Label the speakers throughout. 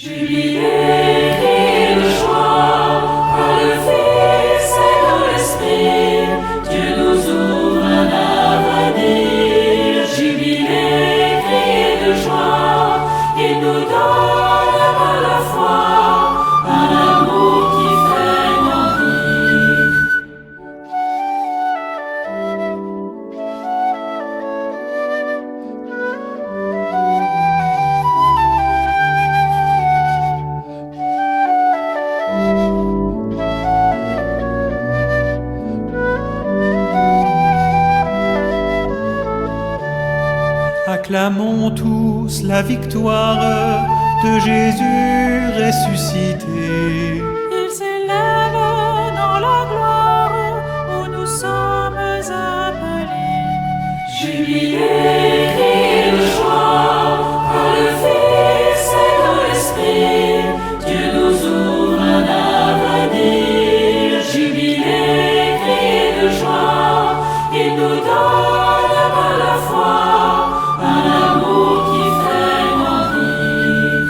Speaker 1: Jubilé, cri de joie, par le Fils et dans l'Esprit, Dieu nous ouvre un avenir. Jubilé, cri de joie, il nous donne par la foi un amour qui fait grandir.
Speaker 2: Acclamons tous la victoire de Jésus ressuscité.
Speaker 3: Il s'élève dans la gloire où nous sommes appelés.
Speaker 1: Jubilé, cri de joie, par le Fils et dans l'Esprit, Dieu nous ouvre un avenir. Jubilé, cri de joie, il nous donne par la foi un amour qui fait grandir.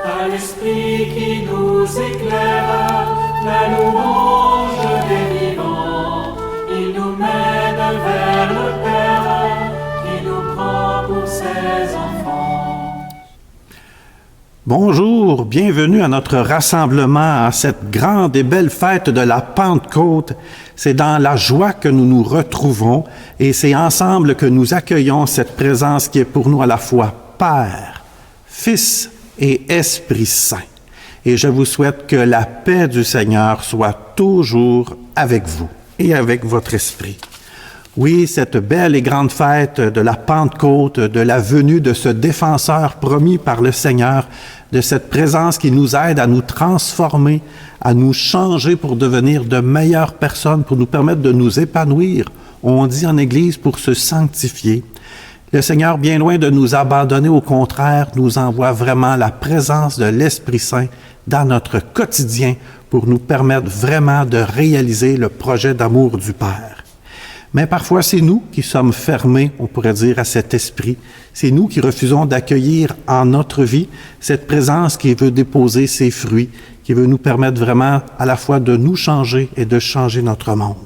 Speaker 1: À l'Esprit qui nous éclaire, la louange des vivants, il nous mène vers le Père qui nous prend pour ses enfants.
Speaker 4: Bonjour, bienvenue à notre rassemblement, à cette grande et belle fête de la Pentecôte. C'est dans la joie que nous nous retrouvons et c'est ensemble que nous accueillons cette présence qui est pour nous à la fois Père, Fils et Esprit Saint. Et je vous souhaite que la paix du Seigneur soit toujours avec vous et avec votre esprit. Oui, cette belle et grande fête de la Pentecôte, de la venue de ce défenseur promis par le Seigneur, de cette présence qui nous aide à nous transformer, à nous changer pour devenir de meilleures personnes, pour nous permettre de nous épanouir. On dit en Église pour se sanctifier. Le Seigneur, bien loin de nous abandonner, au contraire, nous envoie vraiment la présence de l'Esprit Saint dans notre quotidien pour nous permettre vraiment de réaliser le projet d'amour du Père. Mais parfois, c'est nous qui sommes fermés, on pourrait dire, à cet esprit. C'est nous qui refusons d'accueillir en notre vie cette présence qui veut déposer ses fruits, qui veut nous permettre vraiment à la fois de nous changer et de changer notre monde.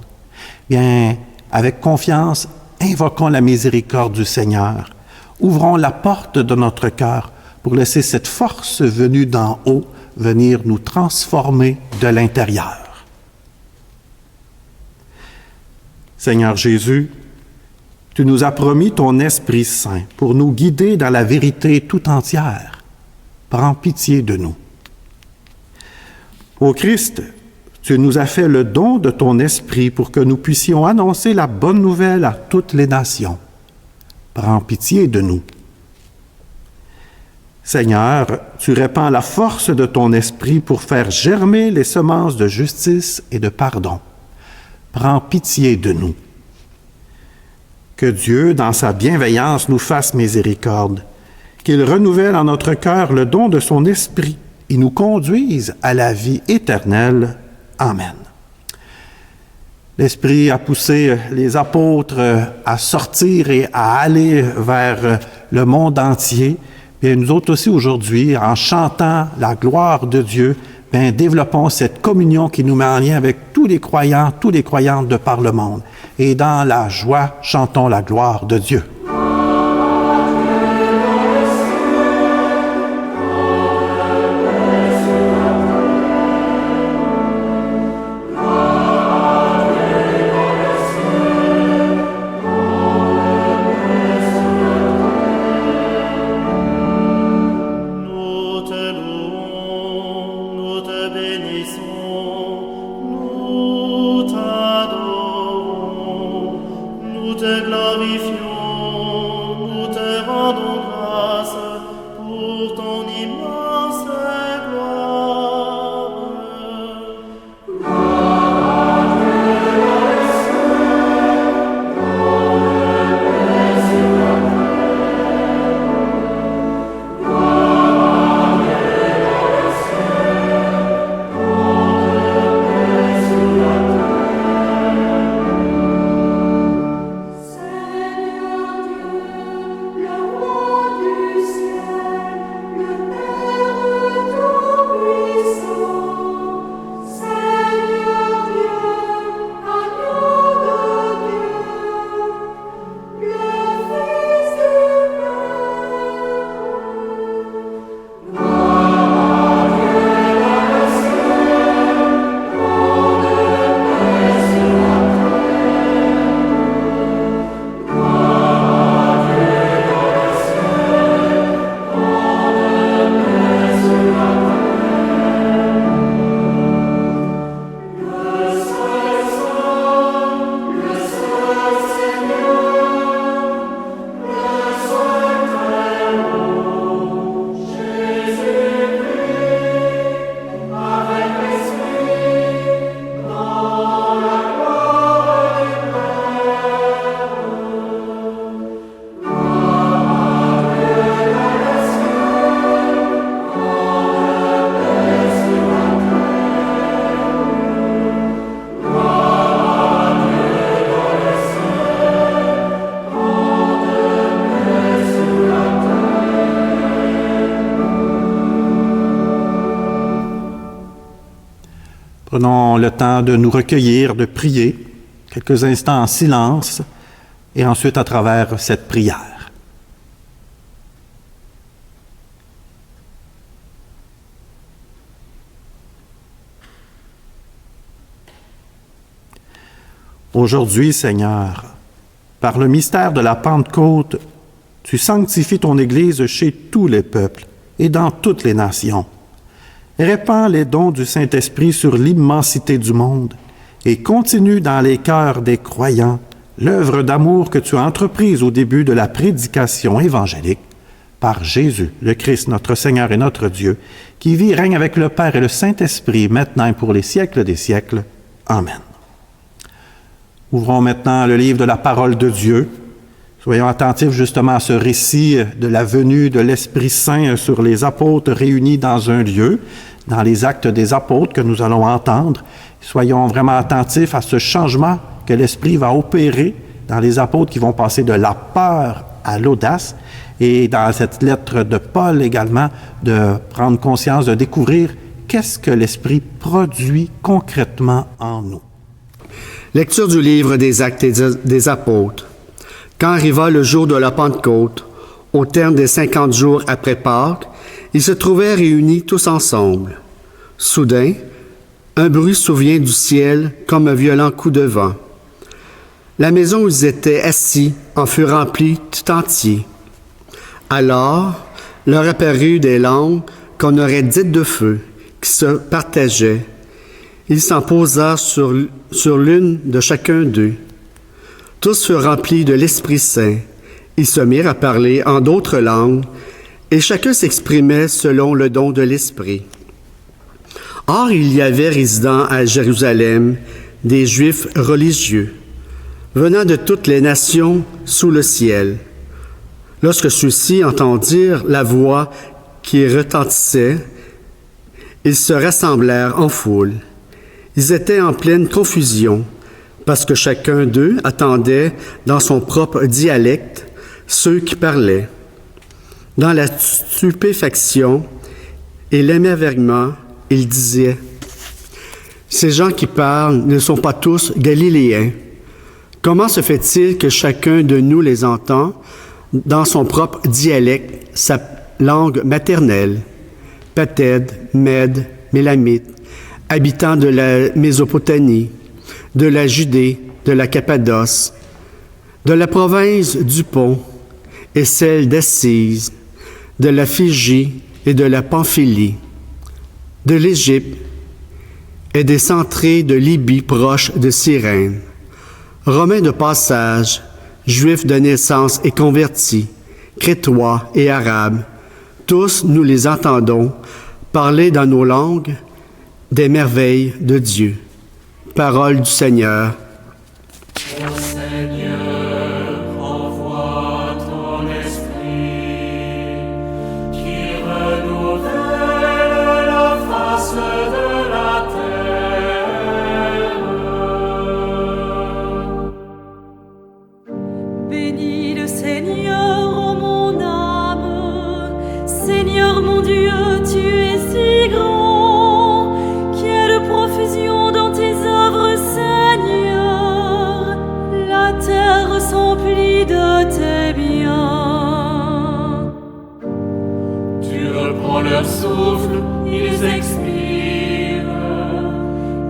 Speaker 4: Bien, avec confiance, invoquons la miséricorde du Seigneur. Ouvrons la porte de notre cœur pour laisser cette force venue d'en haut venir nous transformer de l'intérieur. Seigneur Jésus, tu nous as promis ton Esprit Saint pour nous guider dans la vérité tout entière. Prends pitié de nous. Ô Christ, tu nous as fait le don de ton Esprit pour que nous puissions annoncer la bonne nouvelle à toutes les nations. Prends pitié de nous. Seigneur, tu répands la force de ton Esprit pour faire germer les semences de justice et de pardon. Prends pitié de nous. Que Dieu, dans sa bienveillance, nous fasse miséricorde, qu'il renouvelle en notre cœur le don de son Esprit et nous conduise à la vie éternelle. Amen. L'Esprit a poussé les apôtres à sortir et à aller vers le monde entier. Et nous autres aussi aujourd'hui, en chantant la gloire de Dieu, bien, développons cette communion qui nous met en lien avec tous les croyants, tous les croyantes de par le monde. Et dans la joie, chantons la gloire de Dieu.
Speaker 5: Nous te glorifions.
Speaker 4: prenons le temps de nous recueillir, de prier, quelques instants en silence, et ensuite à travers cette prière. Aujourd'hui, Seigneur, par le mystère de la Pentecôte, tu sanctifies ton Église chez tous les peuples et dans toutes les nations. Répands les dons du Saint-Esprit sur l'immensité du monde et continue dans les cœurs des croyants l'œuvre d'amour que tu as entreprise au début de la prédication évangélique par Jésus, le Christ, notre Seigneur et notre Dieu, qui vit et règne avec le Père et le Saint-Esprit, maintenant et pour les siècles des siècles. Amen. Ouvrons maintenant le livre de la parole de Dieu. Soyons attentifs justement à ce récit de la venue de l'Esprit Saint sur les apôtres réunis dans un lieu, dans les actes des apôtres que nous allons entendre. Soyons vraiment attentifs à ce changement que l'Esprit va opérer dans les apôtres qui vont passer de la peur à l'audace, et dans cette lettre de Paul également, de prendre conscience, de découvrir qu'est-ce que l'Esprit produit concrètement en nous.
Speaker 5: Lecture du livre des Actes des Apôtres. Quand arriva le jour de la Pentecôte, au terme des 50 jours après Pâques, ils se trouvaient réunis tous ensemble. Soudain, un bruit souvient du ciel comme un violent coup de vent. La maison où ils étaient assis en fut remplie tout entier. Alors, leur apparut des langues qu'on aurait dites de feu, qui se partageaient. Il s'en posa sur l'une de chacun d'eux. Tous furent remplis de l'Esprit Saint. Ils se mirent à parler en d'autres langues, et chacun s'exprimait selon le don de l'Esprit. Or, il y avait résidant à Jérusalem des Juifs religieux, venant de toutes les nations sous le ciel. Lorsque ceux-ci entendirent la voix qui retentissait, ils se rassemblèrent en foule. Ils étaient en pleine confusion, parce que chacun d'eux attendait dans son propre dialecte ceux qui parlaient. Dans la stupéfaction et l'émerveillement, ils disaient « Ces gens qui parlent ne sont pas tous galiléens. Comment se fait-il que chacun de nous les entend dans son propre dialecte, sa langue maternelle? Pathède, Mède, Mélamite, habitants de la Mésopotamie, de la Judée, de la Cappadoce, de la province du Pont et celle d'Assise, de la Phrygie et de la Pamphylie, de l'Égypte et des centrées de Libye proche de Cyrène, Romains de passage, Juifs de naissance et convertis, Crétois et Arabes, tous nous les entendons parler dans nos langues des merveilles de Dieu. Parole du Seigneur.
Speaker 1: Ô Seigneur, envoie ton esprit, qui renouvelle la face de la terre.
Speaker 3: Bénis le Seigneur, ô mon âme. Seigneur mon Dieu, tu es si grand. Quelle profusion dans tes œuvres, Seigneur. La terre s'emplit de tes biens.
Speaker 1: Tu reprends leur souffle, ils expirent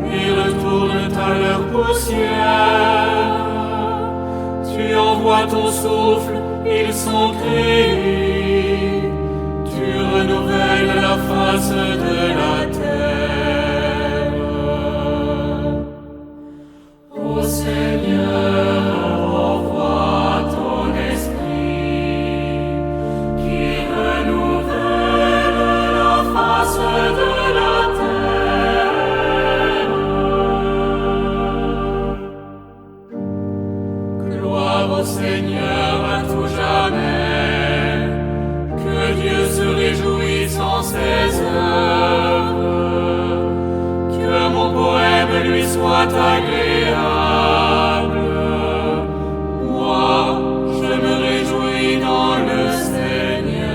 Speaker 1: et retournent à leur poussière. Tu envoies ton souffle, ils sont créés. Tu renouvelles la face de la terre. Ô Seigneur, envoie ton esprit, qui renouvelle la face de la terre. Gloire au Seigneur à tout jamais, que Dieu se réjouisse en ses œuvres, que mon poème lui soit agréable. Moi, je me réjouis dans le Seigneur.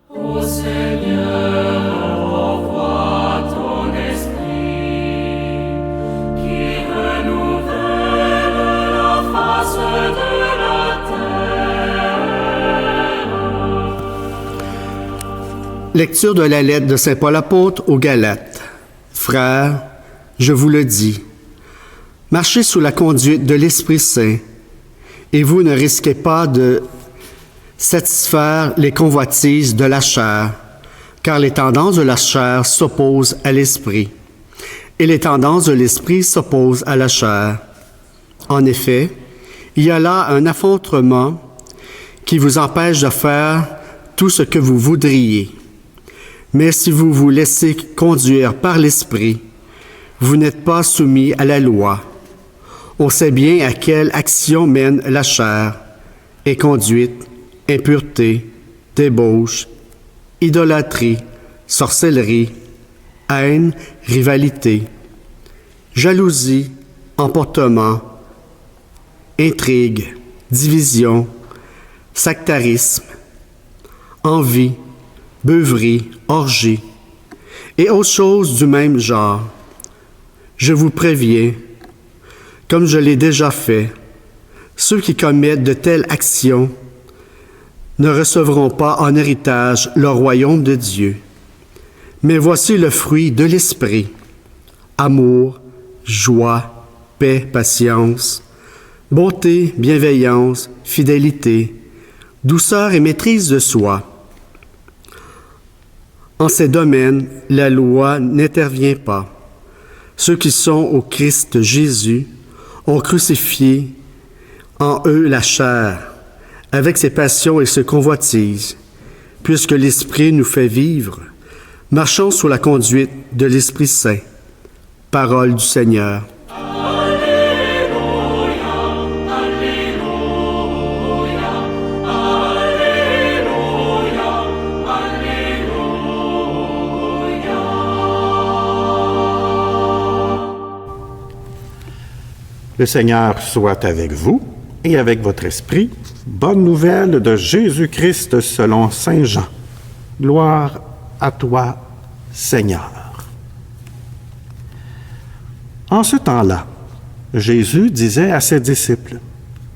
Speaker 1: Ô Seigneur, envoie
Speaker 5: Lecture de la lettre de Saint Paul apôtre aux Galates. Frères, je vous le dis, marchez sous la conduite de l'Esprit Saint, et vous ne risquez pas de satisfaire les convoitises de la chair, car les tendances de la chair s'opposent à l'Esprit, et les tendances de l'Esprit s'opposent à la chair. En effet, il y a là un affrontement qui vous empêche de faire tout ce que vous voudriez. Mais si vous vous laissez conduire par l'Esprit, vous n'êtes pas soumis à la loi. On sait bien à quelle action mène la chair: inconduite, impureté, débauche, idolâtrie, sorcellerie, haine, rivalité, jalousie, emportement, intrigue, division, sectarisme, envie, beuverie, orgie, et autres choses du même genre. Je vous préviens, comme je l'ai déjà fait, ceux qui commettent de telles actions ne recevront pas en héritage le royaume de Dieu. Mais voici le fruit de l'Esprit: amour, joie, paix, patience, bonté, bienveillance, fidélité, douceur et maîtrise de soi. En ces domaines, la loi n'intervient pas. Ceux qui sont au Christ Jésus ont crucifié en eux la chair, avec ses passions et ses convoitises. Puisque l'Esprit nous fait vivre, marchons sous la conduite de l'Esprit Saint. Parole du Seigneur.
Speaker 4: Le Seigneur soit avec vous et avec votre esprit. Bonne nouvelle de Jésus-Christ selon Saint Jean. Gloire à toi, Seigneur. En ce temps-là, Jésus disait à ses disciples: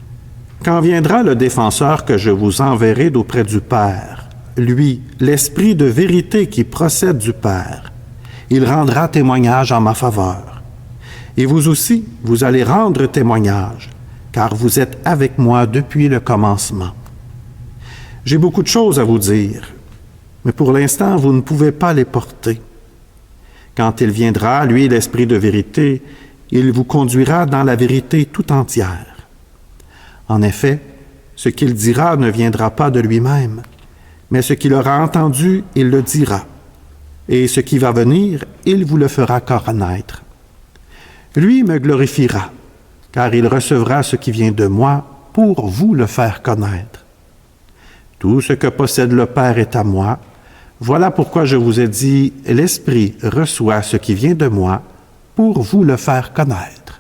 Speaker 4: « Quand viendra le défenseur que je vous enverrai d'auprès du Père, lui, l'Esprit de vérité qui procède du Père, il rendra témoignage en ma faveur. Et vous aussi, vous allez rendre témoignage, car vous êtes avec moi depuis le commencement. J'ai beaucoup de choses à vous dire, mais pour l'instant, vous ne pouvez pas les porter. Quand il viendra, lui, l'Esprit de vérité, il vous conduira dans la vérité tout entière. En effet, ce qu'il dira ne viendra pas de lui-même, mais ce qu'il aura entendu, il le dira. Et ce qui va venir, il vous le fera connaître. Lui me glorifiera, car il recevra ce qui vient de moi pour vous le faire connaître. Tout ce que possède le Père est à moi. Voilà pourquoi je vous ai dit, l'Esprit reçoit ce qui vient de moi pour vous le faire connaître.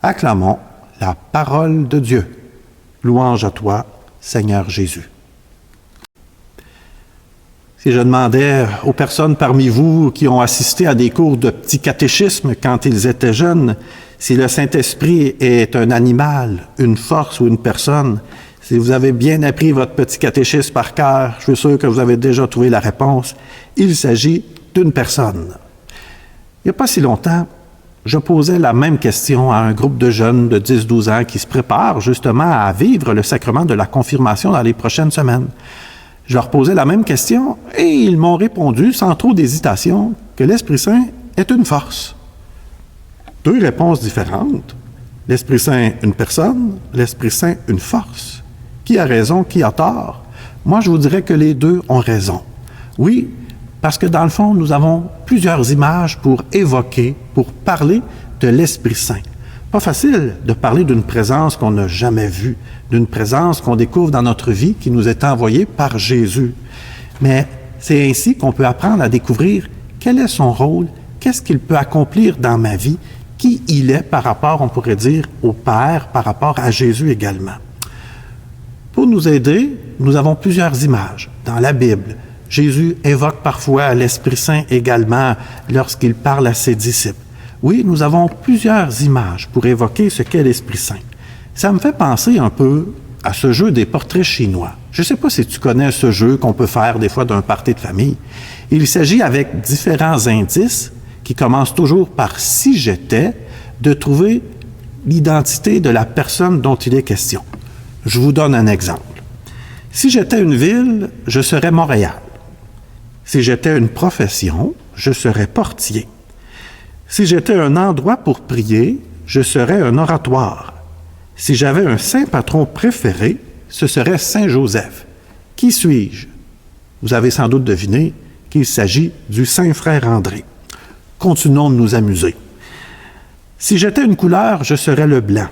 Speaker 4: Acclamons la parole de Dieu. Louange à toi, Seigneur Jésus. Si je demandais aux personnes parmi vous qui ont assisté à des cours de petit catéchisme quand ils étaient jeunes, si le Saint-Esprit est un animal, une force ou une personne, si vous avez bien appris votre petit catéchisme par cœur, je suis sûr que vous avez déjà trouvé la réponse. Il s'agit d'une personne. Il n'y a pas si longtemps, je posais la même question à un groupe de jeunes de 10-12 ans qui se préparent justement à vivre le sacrement de la confirmation dans les prochaines semaines. Je leur posais la même question et ils m'ont répondu sans trop d'hésitation que l'Esprit Saint est une force. Deux réponses différentes. L'Esprit Saint, une personne, l'Esprit Saint, une force. Qui a raison, qui a tort? Moi, je vous dirais que les deux ont raison. Oui, parce que dans le fond, nous avons plusieurs images pour évoquer, pour parler de l'Esprit Saint. Pas facile de parler d'une présence qu'on n'a jamais vue, d'une présence qu'on découvre dans notre vie qui nous est envoyée par Jésus. Mais c'est ainsi qu'on peut apprendre à découvrir quel est son rôle, qu'est-ce qu'il peut accomplir dans ma vie, qui il est par rapport, on pourrait dire, au Père, par rapport à Jésus également. Pour nous aider, nous avons plusieurs images dans la Bible. Jésus évoque parfois l'Esprit Saint également lorsqu'il parle à ses disciples. Oui, nous avons plusieurs images pour évoquer ce qu'est l'Esprit Saint. Ça me fait penser un peu à ce jeu des portraits chinois. Je ne sais pas si tu connais ce jeu qu'on peut faire des fois d'un party de famille. Il s'agit avec différents indices qui commencent toujours par « si j'étais », de trouver l'identité de la personne dont il est question. Je vous donne un exemple. Si j'étais une ville, je serais Montréal. Si j'étais une profession, je serais portier. Si j'étais un endroit pour prier, je serais un oratoire. Si j'avais un saint patron préféré, ce serait Saint Joseph. Qui suis-je? Vous avez sans doute deviné qu'il s'agit du saint frère André. Continuons de nous amuser. Si j'étais une couleur, je serais le blanc.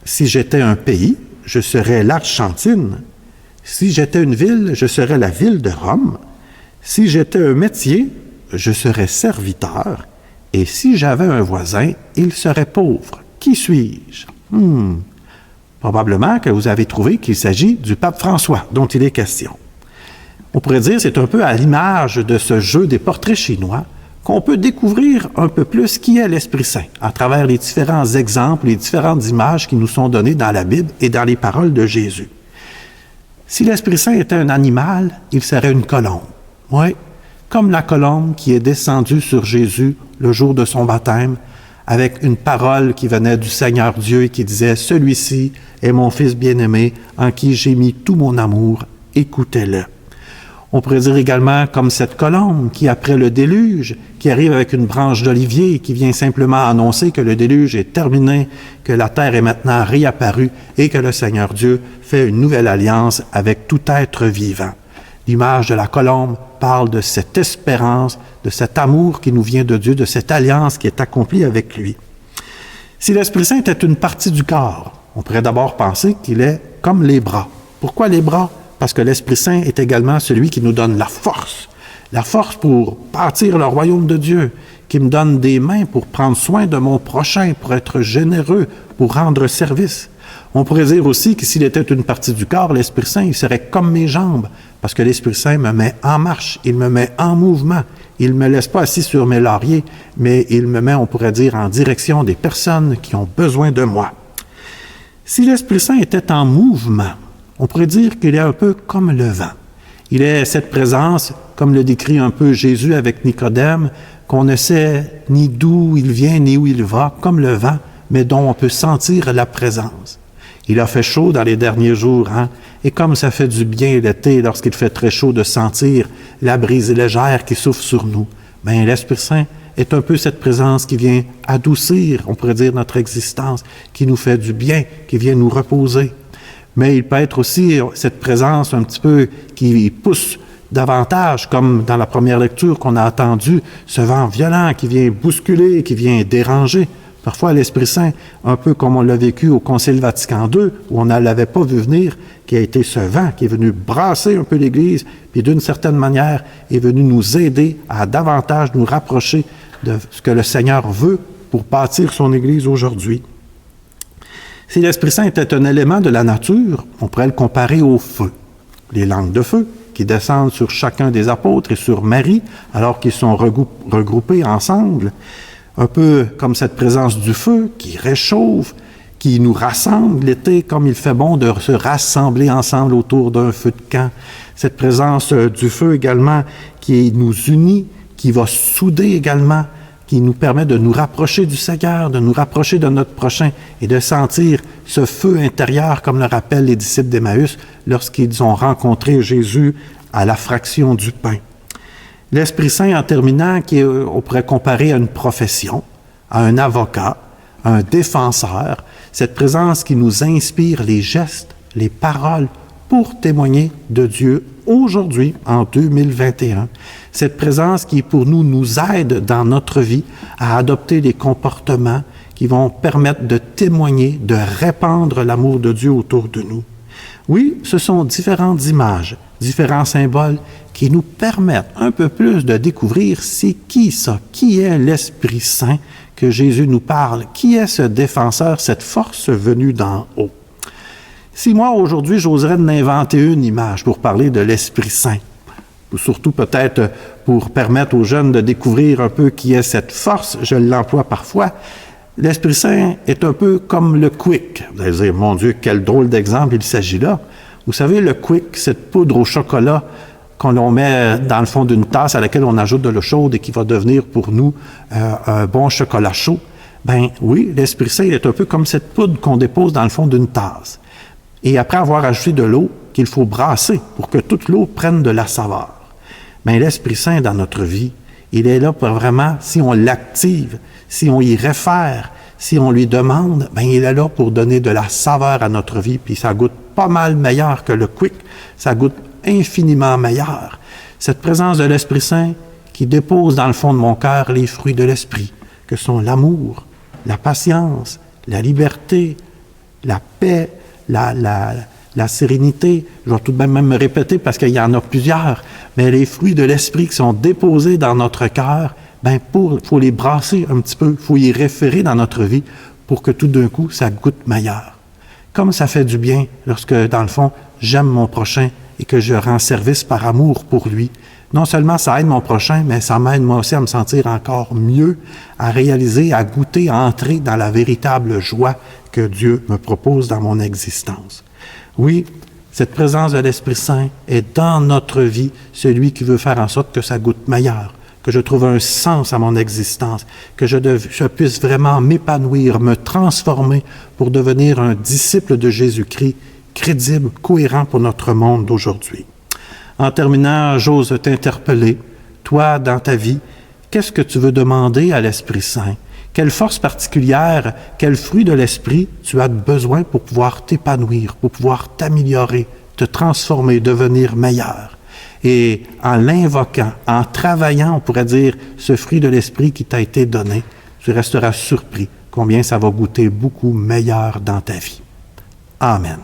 Speaker 4: Si j'étais un pays, je serais l'Argentine. Si j'étais une ville, je serais la ville de Rome. Si j'étais un métier, je serais serviteur. Et si j'avais un voisin, il serait pauvre. Qui suis-je? Probablement que vous avez trouvé qu'il s'agit du pape François, dont il est question. On pourrait dire que c'est un peu à l'image de ce jeu des portraits chinois qu'on peut découvrir un peu plus qui est l'Esprit Saint à travers les différents exemples, les différentes images qui nous sont données dans la Bible et dans les paroles de Jésus. Si l'Esprit Saint était un animal, il serait une colombe. Oui, comme la colombe qui est descendue sur Jésus le jour de son baptême, avec une parole qui venait du Seigneur Dieu et qui disait « Celui-ci est mon Fils bien-aimé, en qui j'ai mis tout mon amour, écoutez-le ». On pourrait dire également comme cette colombe qui, après le déluge, qui arrive avec une branche d'olivier, qui vient simplement annoncer que le déluge est terminé, que la terre est maintenant réapparue et que le Seigneur Dieu fait une nouvelle alliance avec tout être vivant. L'image de la colombe parle de cette espérance, de cet amour qui nous vient de Dieu, de cette alliance qui est accomplie avec lui. Si l'Esprit Saint était une partie du corps, on pourrait d'abord penser qu'il est comme les bras. Pourquoi les bras? Parce que l'Esprit Saint est également celui qui nous donne la force pour bâtir le royaume de Dieu, qui me donne des mains pour prendre soin de mon prochain, pour être généreux, pour rendre service. On pourrait dire aussi que s'il était une partie du corps, l'Esprit Saint, il serait comme mes jambes, parce que l'Esprit Saint me met en marche, il me met en mouvement. Il ne me laisse pas assis sur mes lauriers, mais il me met, on pourrait dire, en direction des personnes qui ont besoin de moi. Si l'Esprit Saint était en mouvement, on pourrait dire qu'il est un peu comme le vent. Il est cette présence, comme le décrit un peu Jésus avec Nicodème, qu'on ne sait ni d'où il vient ni où il va, comme le vent, mais dont on peut sentir la présence. Il a fait chaud dans les derniers jours, et comme ça fait du bien l'été lorsqu'il fait très chaud de sentir la brise légère qui souffle sur nous, bien l'Esprit Saint est un peu cette présence qui vient adoucir, on pourrait dire, notre existence, qui nous fait du bien, qui vient nous reposer. Mais il peut être aussi cette présence un petit peu qui pousse davantage, comme dans la première lecture qu'on a entendue, ce vent violent qui vient bousculer, qui vient déranger. Parfois, l'Esprit Saint, un peu comme on l'a vécu au Concile Vatican II, où on ne l'avait pas vu venir, qui a été ce vent qui est venu brasser un peu l'Église, puis d'une certaine manière est venu nous aider à davantage nous rapprocher de ce que le Seigneur veut pour bâtir son Église aujourd'hui. Si l'Esprit Saint était un élément de la nature, on pourrait le comparer au feu. Les langues de feu qui descendent sur chacun des apôtres et sur Marie, alors qu'ils sont regroupés ensemble, un peu comme cette présence du feu qui réchauffe, qui nous rassemble l'été, comme il fait bon de se rassembler ensemble autour d'un feu de camp. Cette présence du feu également qui nous unit, qui va souder également, qui nous permet de nous rapprocher du Seigneur, de nous rapprocher de notre prochain et de sentir ce feu intérieur, comme le rappellent les disciples d'Emmaüs lorsqu'ils ont rencontré Jésus à la fraction du pain. L'Esprit Saint, en terminant, on pourrait comparer à une profession, à un avocat, à un défenseur, cette présence qui nous inspire les gestes, les paroles pour témoigner de Dieu aujourd'hui, en 2021. Cette présence qui, pour nous aide dans notre vie à adopter des comportements qui vont permettre de témoigner, de répandre l'amour de Dieu autour de nous. Oui, ce sont différentes images, différents symboles qui nous permettent un peu plus de découvrir c'est qui ça, qui est l'Esprit Saint que Jésus nous parle, qui est ce défenseur, cette force venue d'en haut. Si moi, aujourd'hui, j'oserais d'inventer une image pour parler de l'Esprit Saint, ou surtout peut-être pour permettre aux jeunes de découvrir un peu qui est cette force, je l'emploie parfois, L'Esprit Saint est un peu comme le quick. Vous allez dire, mon Dieu, quel drôle d'exemple il s'agit là. Vous savez, le quick, cette poudre au chocolat qu'on met dans le fond d'une tasse à laquelle on ajoute de l'eau chaude et qui va devenir pour nous un bon chocolat chaud. Ben oui, l'Esprit Saint est un peu comme cette poudre qu'on dépose dans le fond d'une tasse. Et après avoir ajouté de l'eau, qu'il faut brasser pour que toute l'eau prenne de la saveur. Ben l'Esprit Saint dans notre vie, il est là pour vraiment, si on l'active, si on y réfère, si on lui demande, ben il est là pour donner de la saveur à notre vie, puis ça goûte pas mal meilleur que le quick, ça goûte infiniment meilleur. Cette présence de l'Esprit Saint qui dépose dans le fond de mon cœur les fruits de l'Esprit, que sont l'amour, la patience, la liberté, la paix, la sérénité. Je vais tout de même me répéter parce qu'il y en a plusieurs, mais les fruits de l'Esprit qui sont déposés dans notre cœur, ben faut les brasser un petit peu, il faut y référer dans notre vie pour que tout d'un coup, ça goûte meilleur. Comme ça fait du bien lorsque, dans le fond, j'aime mon prochain et que je rends service par amour pour lui. Non seulement ça aide mon prochain, mais ça m'aide moi aussi à me sentir encore mieux, à réaliser, à goûter, à entrer dans la véritable joie que Dieu me propose dans mon existence. Oui, cette présence de l'Esprit Saint est dans notre vie celui qui veut faire en sorte que ça goûte meilleur, que je trouve un sens à mon existence, que je puisse vraiment m'épanouir, me transformer pour devenir un disciple de Jésus-Christ, crédible, cohérent pour notre monde d'aujourd'hui. En terminant, j'ose t'interpeller, toi, dans ta vie, qu'est-ce que tu veux demander à l'Esprit Saint? Quelle force particulière, quel fruit de l'Esprit tu as besoin pour pouvoir t'épanouir, pour pouvoir t'améliorer, te transformer, devenir meilleur? Et en l'invoquant, en travaillant, on pourrait dire, ce fruit de l'Esprit qui t'a été donné, tu resteras surpris combien ça va goûter beaucoup meilleur dans ta vie. Amen.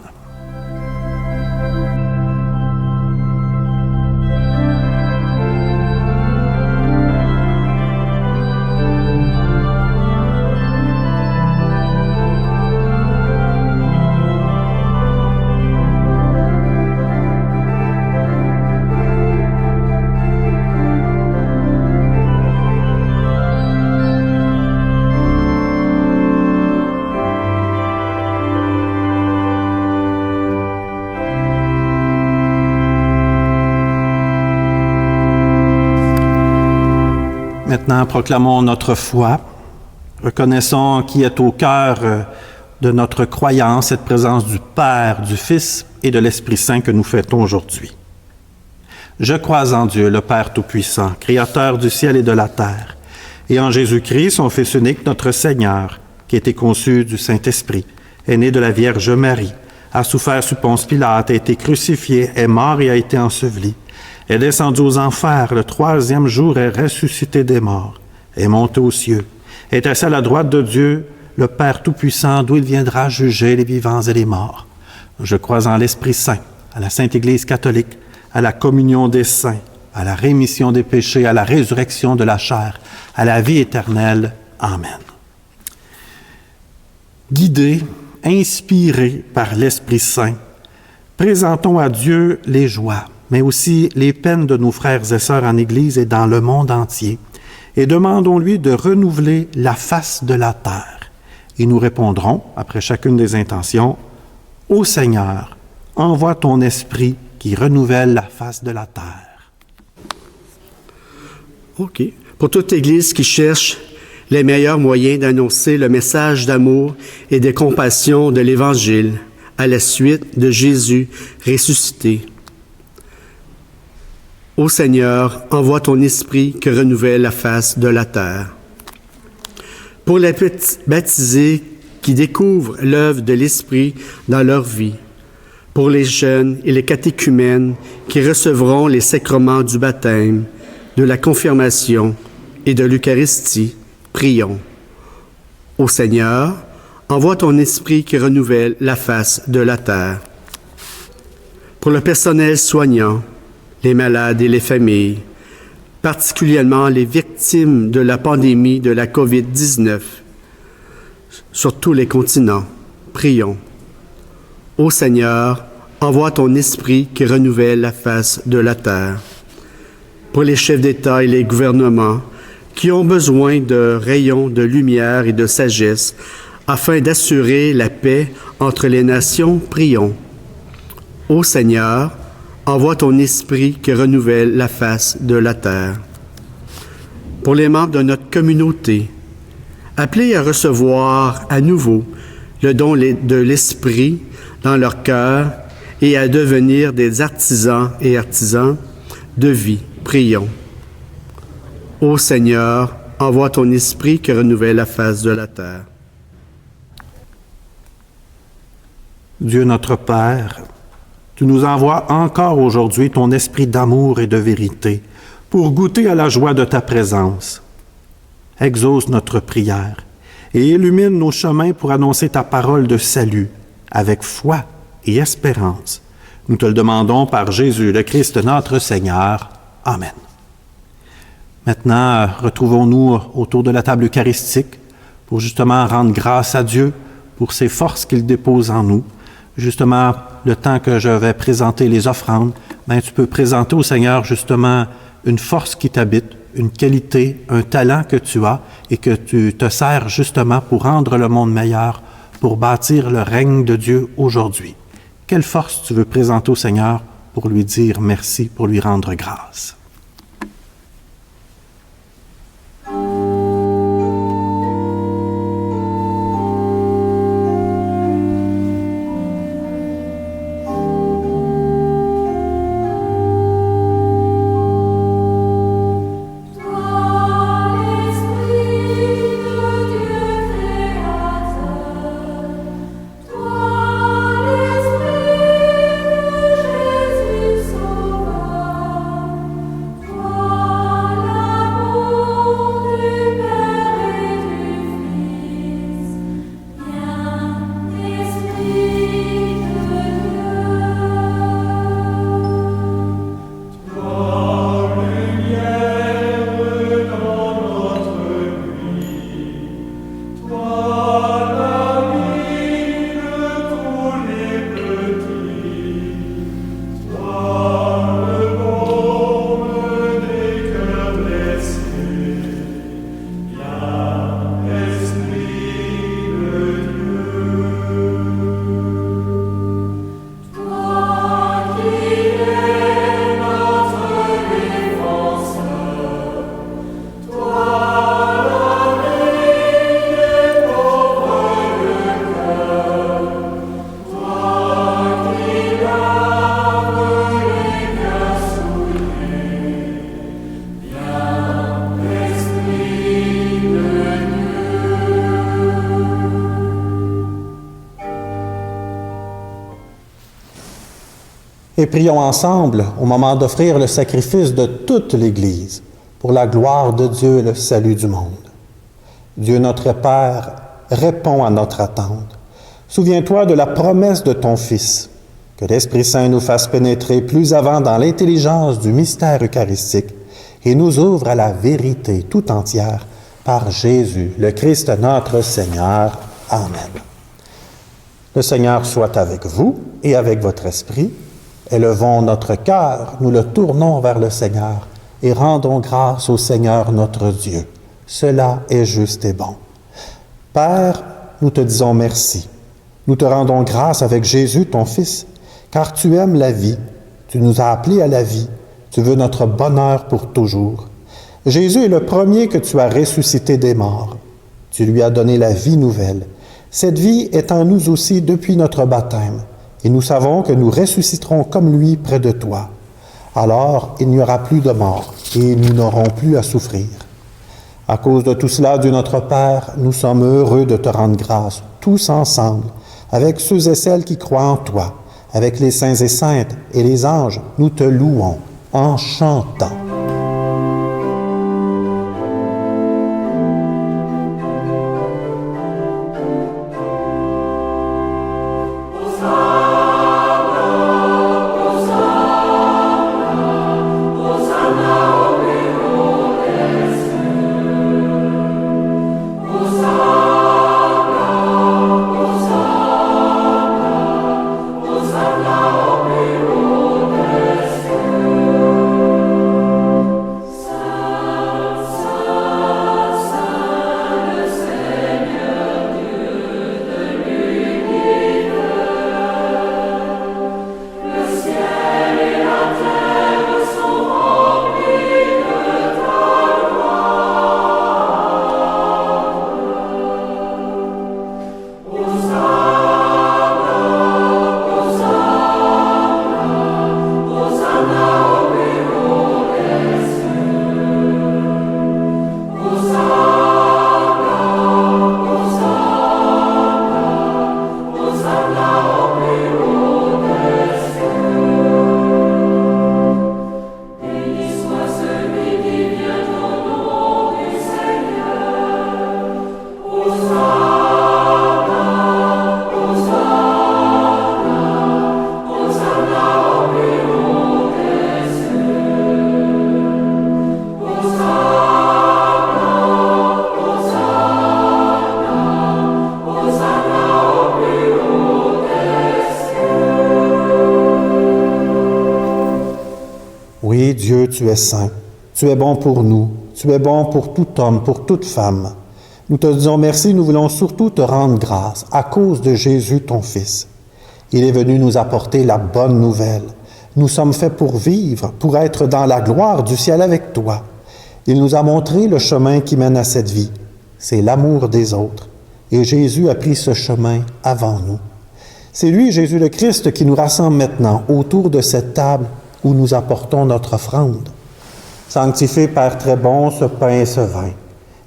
Speaker 4: Maintenant, proclamons notre foi. Reconnaissons qui est au cœur de notre croyance, cette présence du Père, du Fils et de l'Esprit Saint que nous fêtons aujourd'hui. Je crois en Dieu, le Père Tout-Puissant, Créateur du ciel et de la terre, et en Jésus-Christ, son Fils unique, notre Seigneur, qui a été conçu du Saint-Esprit, est né de la Vierge Marie, a souffert sous Ponce Pilate, a été crucifié, est mort et a été enseveli, est descendu aux enfers, le 3e jour est ressuscité des morts, est monté aux cieux, est assis à la droite de Dieu, le Père Tout-Puissant, d'où il viendra juger les vivants et les morts. Je crois en l'Esprit Saint, à la Sainte Église catholique, à la communion des saints, à la rémission des péchés, à la résurrection de la chair, à la vie éternelle. Amen. Guidés, inspirés par l'Esprit Saint, présentons à Dieu les joies, mais aussi les peines de nos frères et sœurs en Église et dans le monde entier, et demandons-lui de renouveler la face de la terre. Et nous répondrons, après chacune des intentions, « Ô Seigneur, envoie ton esprit qui renouvelle la face de la terre. »
Speaker 5: OK. Pour toute Église qui cherche les meilleurs moyens d'annoncer le message d'amour et de compassion de l'Évangile à la suite de Jésus ressuscité. Ô Seigneur, envoie ton esprit qui renouvelle la face de la terre. Pour les baptisés qui découvrent l'œuvre de l'Esprit dans leur vie, pour les jeunes et les catéchumènes qui recevront les sacrements du baptême, de la confirmation et de l'Eucharistie, prions. Ô Seigneur, envoie ton esprit qui renouvelle la face de la terre. Pour le personnel soignant, les malades et les familles, particulièrement les victimes de la pandémie de la COVID-19, sur tous les continents, prions. Ô Seigneur, envoie ton esprit qui renouvelle la face de la terre. Pour les chefs d'État et les gouvernements qui ont besoin de rayons de lumière et de sagesse afin d'assurer la paix entre les nations, prions. Ô Seigneur, envoie ton esprit qui renouvelle la face de la terre. Pour les membres de notre communauté, appelés à recevoir à nouveau le don de l'esprit dans leur cœur et à devenir des artisans et artisans de vie, prions. Ô Seigneur, envoie ton esprit qui renouvelle la face de la terre.
Speaker 4: Dieu notre Père, tu nous envoies encore aujourd'hui ton esprit d'amour et de vérité pour goûter à la joie de ta présence. Exauce notre prière et illumine nos chemins pour annoncer ta parole de salut avec foi et espérance. Nous te le demandons par Jésus le Christ notre Seigneur. Amen. Maintenant, retrouvons-nous autour de la table eucharistique pour justement rendre grâce à Dieu pour ses forces qu'il dépose en nous. Justement, le temps que je vais présenter les offrandes, tu peux présenter au Seigneur justement une force qui t'habite, une qualité, un talent que tu as et que tu te sers justement pour rendre le monde meilleur, pour bâtir le règne de Dieu aujourd'hui. Quelle force tu veux présenter au Seigneur pour lui dire merci, pour lui rendre grâce? Et prions ensemble au moment d'offrir le sacrifice de toute l'Église pour la gloire de Dieu et le salut du monde. Dieu notre Père, réponds à notre attente. Souviens-toi de la promesse de ton Fils, que l'Esprit Saint nous fasse pénétrer plus avant dans l'intelligence du mystère eucharistique et nous ouvre à la vérité tout entière par Jésus, le Christ notre Seigneur. Amen. Le Seigneur soit avec vous et avec votre esprit. Élevons notre cœur, nous le tournons vers le Seigneur et rendons grâce au Seigneur notre Dieu. Cela est juste et bon. Père, nous te disons merci. Nous te rendons grâce avec Jésus, ton Fils, car tu aimes la vie, tu nous as appelés à la vie, tu veux notre bonheur pour toujours. Jésus est le premier que tu as ressuscité des morts. Tu lui as donné la vie nouvelle. Cette vie est en nous aussi depuis notre baptême. Et nous savons que nous ressusciterons comme lui près de toi. Alors, il n'y aura plus de mort et nous n'aurons plus à souffrir. À cause de tout cela, Dieu notre Père, nous sommes heureux de te rendre grâce, tous ensemble, avec ceux et celles qui croient en toi, avec les saints et saintes et les anges, nous te louons en chantant. tu es saint. Tu es bon pour nous. Tu es bon pour tout homme, pour toute femme. Nous te disons merci, nous voulons surtout te rendre grâce à cause de Jésus, ton Fils. Il est venu nous apporter la bonne nouvelle. Nous sommes faits pour vivre, pour être dans la gloire du ciel avec toi. Il nous a montré le chemin qui mène à cette vie. C'est l'amour des autres. Et Jésus a pris ce chemin avant nous. C'est lui, Jésus le Christ, qui nous rassemble maintenant autour de cette table où nous apportons notre offrande. Sanctifie, Père très bon, ce pain et ce vin.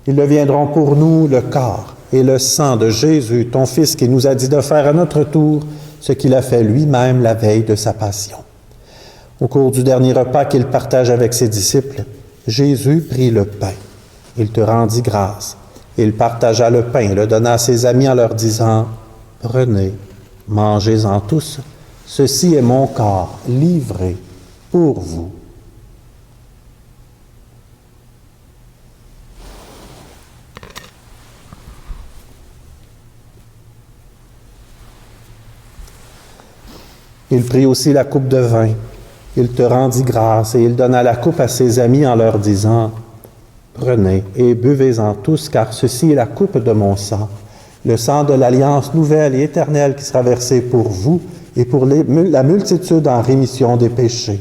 Speaker 4: Ils deviendront pour nous le corps et le sang de Jésus, ton Fils, qui nous a dit de faire à notre tour ce qu'il a fait lui-même la veille de sa passion. Au cours du dernier repas qu'il partage avec ses disciples, Jésus prit le pain. Il te rendit grâce. Il partagea le pain et le donna à ses amis en leur disant, « Prenez, mangez-en tous, ceci est mon corps livré pour vous. » Il prit aussi la coupe de vin. Il te rendit grâce et il donna la coupe à ses amis en leur disant, « Prenez et buvez-en tous, car ceci est la coupe de mon sang, le sang de l'alliance nouvelle et éternelle qui sera versé pour vous et pour la multitude en rémission des péchés. »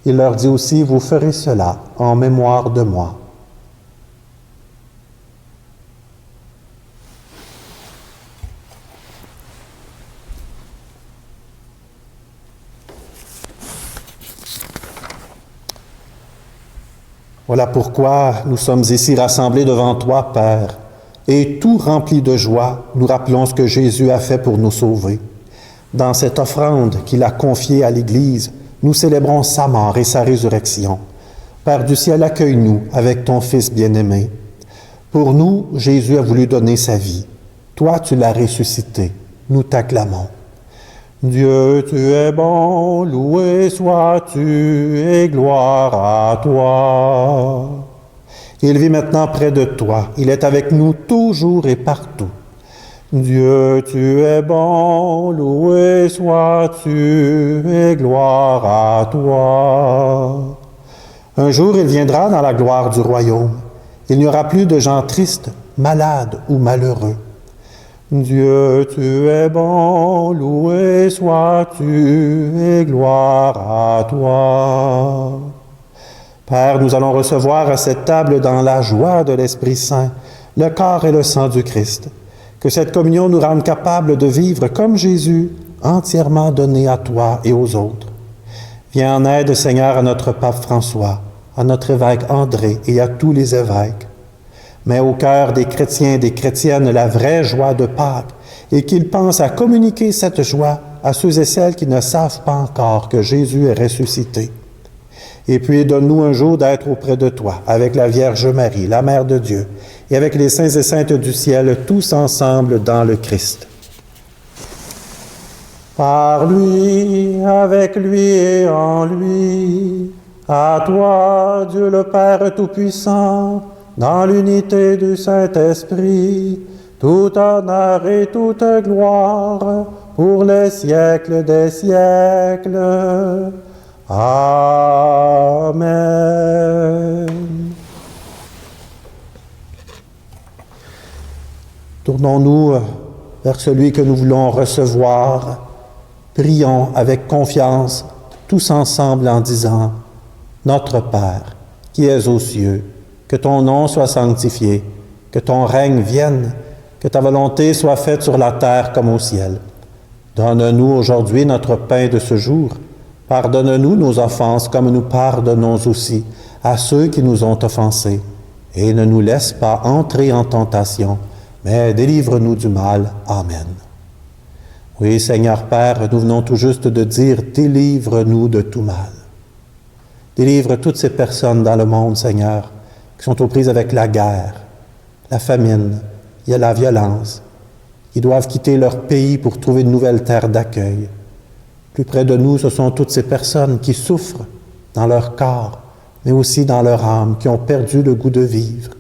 Speaker 4: Il leur dit aussi, « Vous ferez cela en mémoire de moi. » Voilà pourquoi nous sommes ici rassemblés devant toi, Père, et tout remplis de joie, nous rappelons ce que Jésus a fait pour nous sauver. Dans cette offrande qu'il a confiée à l'Église, nous célébrons sa mort et sa résurrection. Père du ciel, accueille-nous avec ton Fils bien-aimé. Pour nous, Jésus a voulu donner sa vie. Toi, tu l'as ressuscité. Nous t'acclamons. Dieu, tu es bon, loué sois-tu, et gloire à toi. Il vit maintenant près de toi, il est avec nous toujours et partout. Dieu, tu es bon, loué sois-tu, et gloire à toi. Un jour, il viendra dans la gloire du royaume. Il n'y aura plus de gens tristes, malades ou malheureux. Dieu, tu es bon, loué sois-tu, et gloire à toi. Père, nous allons recevoir à cette table dans la joie de l'Esprit Saint le corps et le sang du Christ. Que cette communion nous rende capables de vivre comme Jésus, entièrement donné à toi et aux autres. Viens en aide, Seigneur, à notre pape François, à notre évêque André et à tous les évêques. Mets au cœur des chrétiens et des chrétiennes la vraie joie de Pâques et qu'ils pensent à communiquer cette joie à ceux et celles qui ne savent pas encore que Jésus est ressuscité. Et puis donne-nous un jour d'être auprès de toi, avec la Vierge Marie, la Mère de Dieu, et avec les saints et saintes du ciel, tous ensemble dans le Christ. Par lui, avec lui et en lui, à toi, Dieu le Père Tout-Puissant, dans l'unité du Saint-Esprit, tout honneur et toute gloire pour les siècles des siècles. Amen. Tournons-nous vers celui que nous voulons recevoir. Prions avec confiance, tous ensemble en disant, « Notre Père, qui es aux cieux, que ton nom soit sanctifié, que ton règne vienne, que ta volonté soit faite sur la terre comme au ciel. Donne-nous aujourd'hui notre pain de ce jour. Pardonne-nous nos offenses comme nous pardonnons aussi à ceux qui nous ont offensés. Et ne nous laisse pas entrer en tentation, mais délivre-nous du mal. Amen. » Oui, Seigneur Père, nous venons tout juste de dire « Délivre-nous de tout mal. » Délivre toutes ces personnes dans le monde, Seigneur, qui sont aux prises avec la guerre, la famine, il y a la violence, qui doivent quitter leur pays pour trouver de nouvelles terres d'accueil. Plus près de nous, ce sont toutes ces personnes qui souffrent dans leur corps, mais aussi dans leur âme, qui ont perdu le goût de vivre.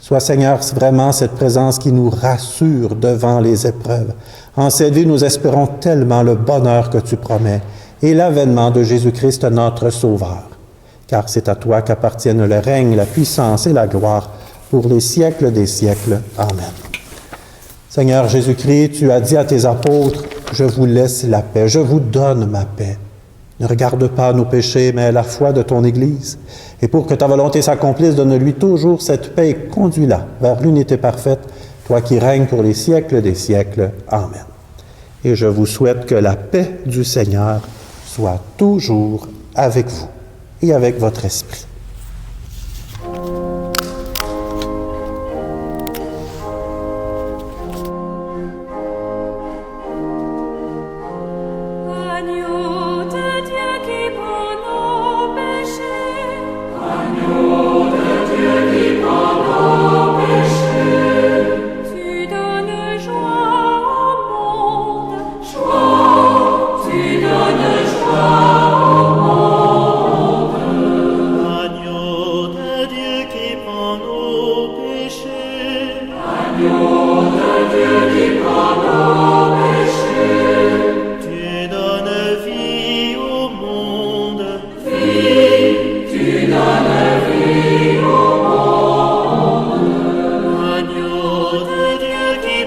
Speaker 4: Sois, Seigneur, vraiment cette présence qui nous rassure devant les épreuves. En cette vie, nous espérons tellement le bonheur que tu promets et l'avènement de Jésus-Christ, notre Sauveur. car c'est à toi qu'appartiennent le règne, la puissance et la gloire pour les siècles des siècles. Amen. Seigneur Jésus-Christ, tu as dit à tes apôtres, « Je vous laisse la paix, je vous donne ma paix. » Ne regarde pas nos péchés, mais la foi de ton Église. Et pour que ta volonté s'accomplisse, donne-lui toujours cette paix et conduis-la vers l'unité parfaite, toi qui règnes pour les siècles des siècles. Amen. Et je vous souhaite que la paix du Seigneur soit toujours avec vous et avec votre esprit.
Speaker 3: Agneau de Dieu qui prend nos péchés, tu donnes joie au monde, tu donnes joie au monde.
Speaker 2: Agneau de Dieu qui prend nos péchés, tu donnes vie au monde. Agneau de Dieu qui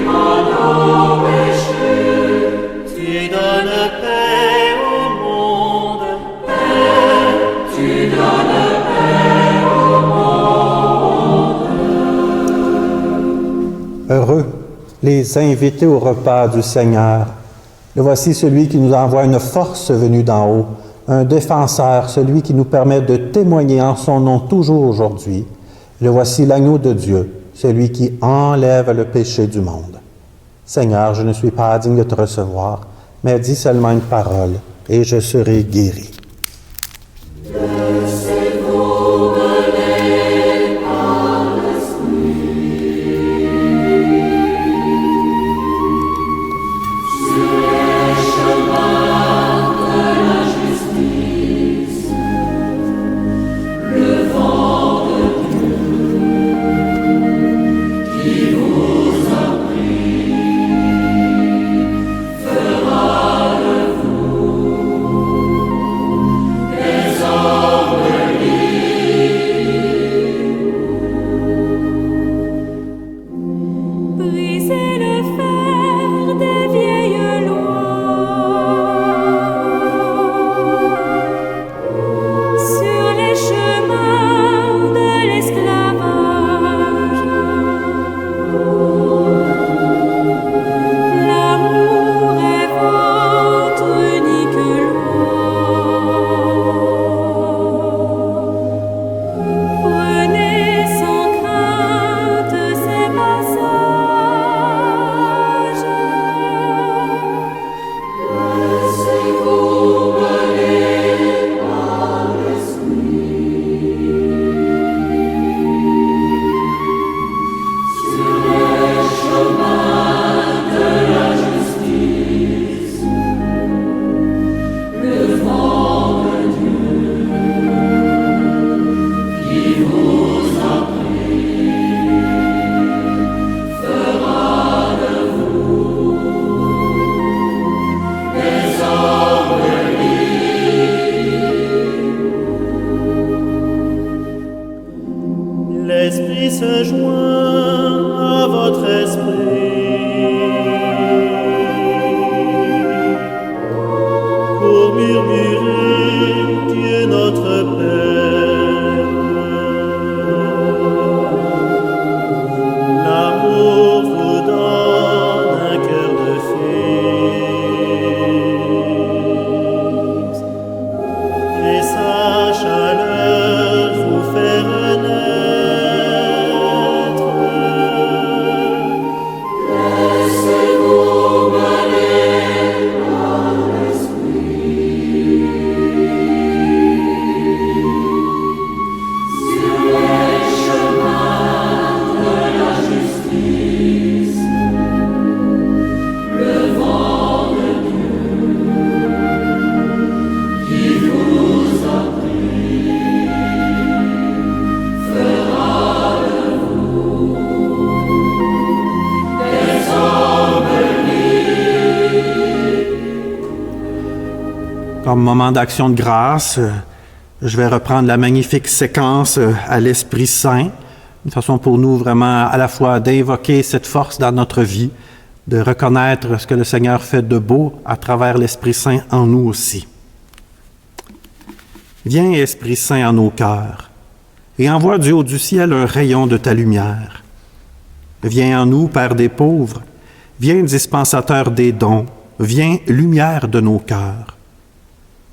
Speaker 2: prend nos péchés, tu donnes paix au monde.
Speaker 4: Heureux les invités au repas du Seigneur. Le voici celui qui nous envoie une force venue d'en haut, un défenseur, celui qui nous permet de témoigner en son nom toujours aujourd'hui. Le voici l'agneau de Dieu, celui qui enlève le péché du monde. Seigneur, je ne suis pas digne de te recevoir, mais dis seulement une parole, et je serai guéri.
Speaker 3: Briser le fer des vieilles lois sur les chemins de l'esclavage. L'amour est votre unique loi. Prenez sans crainte ces passages.
Speaker 2: L'Esprit se joint à votre esprit pour murmurer Dieu notre Père. L'amour vous donne un cœur de fils et sa chaleur vous fait renaître.
Speaker 4: Comme moment d'action de grâce, je vais reprendre la magnifique séquence à l'Esprit Saint, une façon pour nous vraiment à la fois d'invoquer cette force dans notre vie, de reconnaître ce que le Seigneur fait de beau à travers l'Esprit Saint en nous aussi. Viens, Esprit Saint, en nos cœurs, et envoie du haut du ciel un rayon de ta lumière. Viens en nous, Père des pauvres, viens, dispensateur des dons, viens, lumière de nos cœurs.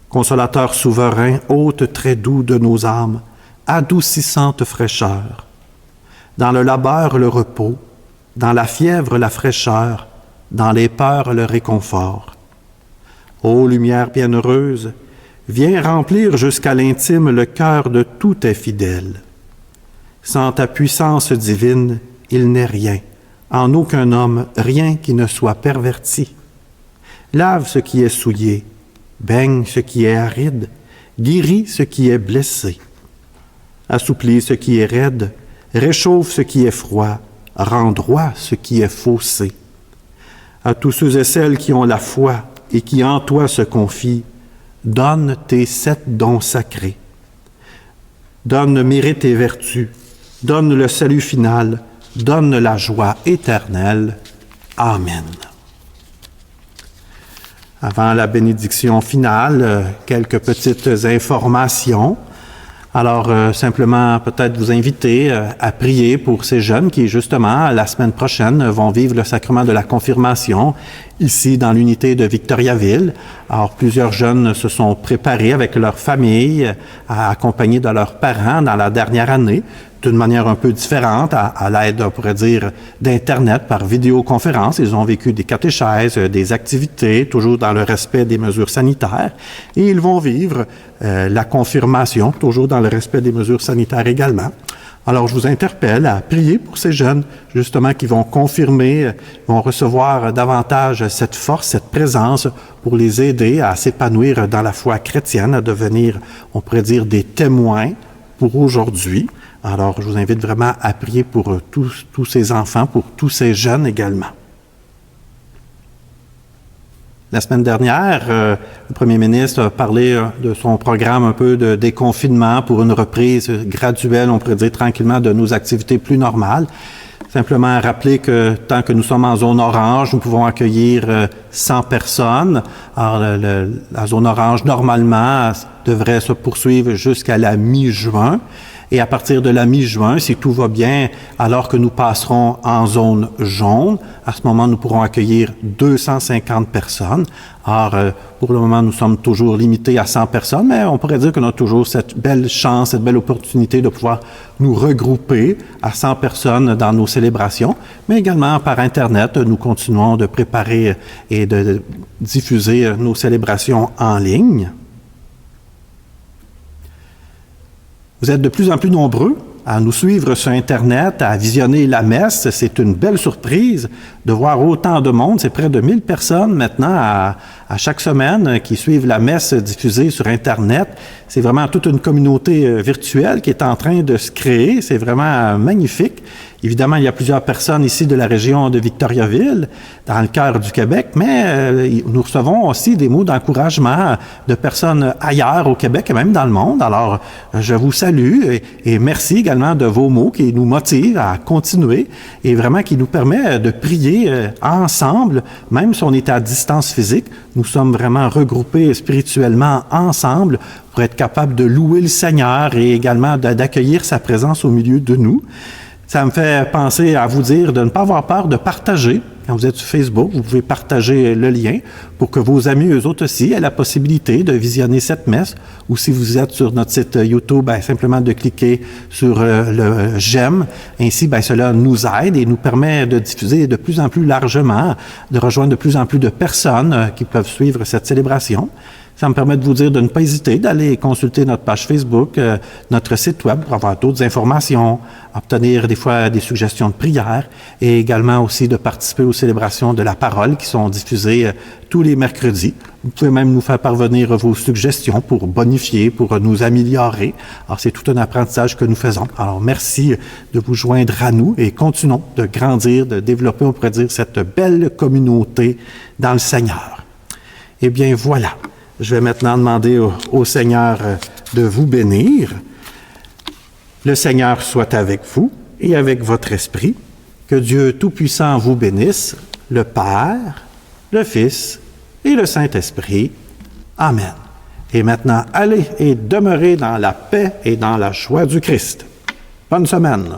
Speaker 4: Consolateur souverain, hôte très doux de nos âmes, adoucissante fraîcheur. Dans le labeur, le repos, dans la fièvre, la fraîcheur, dans les peurs, le réconfort. Ô lumière bienheureuse, viens remplir jusqu'à l'intime le cœur de tous tes fidèles. Sans ta puissance divine, il n'est rien, en aucun homme, rien qui ne soit perverti. Lave ce qui est souillé, baigne ce qui est aride, guéris ce qui est blessé. Assouplis ce qui est raide, réchauffe ce qui est froid, rend droit ce qui est faussé. À tous ceux et celles qui ont la foi et qui en toi se confient, donne tes 7 dons sacrés. Donne mérite et vertu, donne le salut final, donne la joie éternelle. Amen. Avant la bénédiction finale, quelques petites informations. Alors, simplement peut-être vous inviter à prier pour ces jeunes qui, justement, la semaine prochaine, vont vivre le sacrement de la confirmation ici dans l'unité de Victoriaville. Alors, plusieurs jeunes se sont préparés avec leur famille, accompagnés de leurs parents dans la dernière année, d'une manière un peu différente, à l'aide, on pourrait dire, d'Internet, par vidéoconférence. Ils ont vécu des catéchèses, des activités, toujours dans le respect des mesures sanitaires. Et ils vont vivre la confirmation, toujours dans le respect des mesures sanitaires également. Alors, je vous interpelle à prier pour ces jeunes, justement, qui vont confirmer, vont recevoir davantage cette force, cette présence pour les aider à s'épanouir dans la foi chrétienne, à devenir, on pourrait dire, des témoins pour aujourd'hui. Alors, je vous invite vraiment à prier pour tous ces enfants, pour tous ces jeunes également. La semaine dernière, le premier ministre a parlé de son programme un peu de déconfinement pour une reprise graduelle, on pourrait dire tranquillement, de nos activités plus normales. Simplement rappeler que tant que nous sommes en zone orange, nous pouvons accueillir 100 personnes. Alors, la zone orange, normalement, devrait se poursuivre jusqu'à la mi-juin. Et à partir de la mi-juin, si tout va bien, alors que nous passerons en zone jaune, à ce moment, nous pourrons accueillir 250 personnes. Alors, pour le moment, nous sommes toujours limités à 100 personnes, mais on pourrait dire qu'on a toujours cette belle chance, cette belle opportunité de pouvoir nous regrouper à 100 personnes dans nos célébrations, mais également par Internet, nous continuons de préparer et de diffuser nos célébrations en ligne. Vous êtes de plus en plus nombreux à nous suivre sur Internet, à visionner la messe. C'est une belle surprise de voir autant de monde. C'est près de 1000 personnes maintenant à chaque semaine qui suivent la messe diffusée sur Internet. C'est vraiment toute une communauté virtuelle qui est en train de se créer. C'est vraiment magnifique. Évidemment, il y a plusieurs personnes ici de la région de Victoriaville, dans le cœur du Québec, mais nous recevons aussi des mots d'encouragement de personnes ailleurs au Québec et même dans le monde. Alors, je vous salue et merci également de vos mots qui nous motivent à continuer et vraiment qui nous permet de prier ensemble, même si on est à distance physique. Nous sommes vraiment regroupés spirituellement ensemble pour être capables de louer le Seigneur et également d'accueillir sa présence au milieu de nous. Ça me fait penser à vous dire de ne pas avoir peur de partager. Quand vous êtes sur Facebook, vous pouvez partager le lien pour que vos amis, eux autres aussi, aient la possibilité de visionner cette messe. Ou si vous êtes sur notre site YouTube, simplement de cliquer sur le « j'aime ». Ainsi, cela nous aide et nous permet de diffuser de plus en plus largement, de rejoindre de plus en plus de personnes qui peuvent suivre cette célébration. Ça me permet de vous dire de ne pas hésiter d'aller consulter notre page Facebook, notre site web pour avoir d'autres informations, obtenir des fois des suggestions de prière et également aussi de participer aux célébrations de la parole qui sont diffusées tous les mercredis. Vous pouvez même nous faire parvenir vos suggestions pour bonifier, pour nous améliorer. Alors, c'est tout un apprentissage que nous faisons. Alors, merci de vous joindre à nous et continuons de grandir, de développer, on pourrait dire, cette belle communauté dans le Seigneur. Eh bien, voilà. Je vais maintenant demander au Seigneur de vous bénir. Le Seigneur soit avec vous et avec votre esprit. Que Dieu Tout-Puissant vous bénisse, le Père, le Fils et le Saint-Esprit. Amen. Et maintenant, allez et demeurez dans la paix et dans la joie du Christ. Bonne semaine.